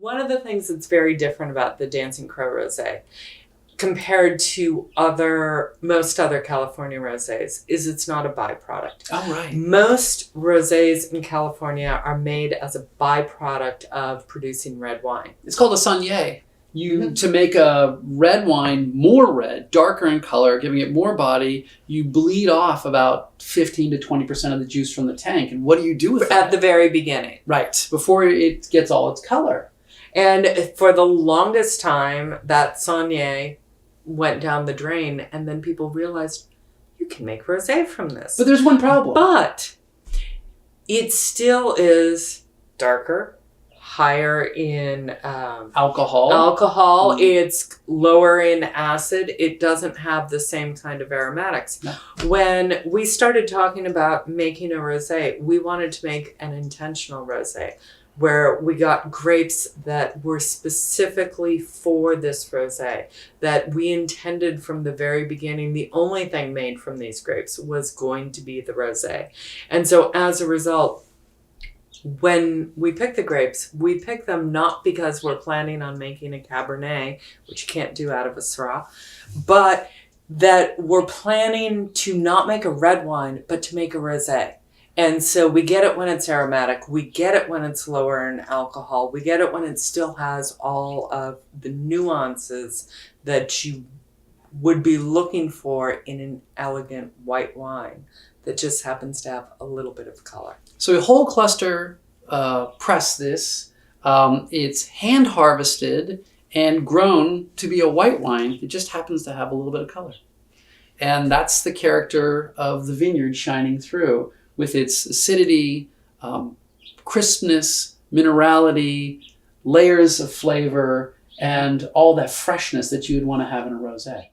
One of the things that's very different about the Dancing Crow Rosé compared to most other California rosés is it's not a byproduct. Oh, right. Most rosés in California are made as a byproduct of producing red wine. It's called a saignée. To make a red wine more red, darker in color, giving it more body, you bleed off about 15 to 20% of the juice from the tank. And what do you do with that? At the very beginning. Right, before it gets all its color. And for the longest time, that saignée went down the drain, and then people realized you can make rosé from this. But there's one problem. But it still is darker, higher in alcohol. It's lower in acid. It doesn't have the same kind of aromatics. No. When we started talking about making a rosé, we wanted to make an intentional rosé where we got grapes that were specifically for this rosé, that we intended from the very beginning. The only thing made from these grapes was going to be the rosé. And so as a result, when we pick the grapes, we pick them not because we're planning on making a Cabernet, which you can't do out of a Syrah, but that we're planning to not make a red wine, but to make a rosé. And so we get it when it's aromatic. We get it when it's lower in alcohol. We get it when it still has all of the nuances that you would be looking for in an elegant white wine that just happens to have a little bit of color. So a whole cluster press this. It's hand harvested and grown to be a white wine. It just happens to have a little bit of color. And that's the character of the vineyard shining through, with its acidity, crispness, minerality, layers of flavor, and all that freshness that you would want to have in a rosé.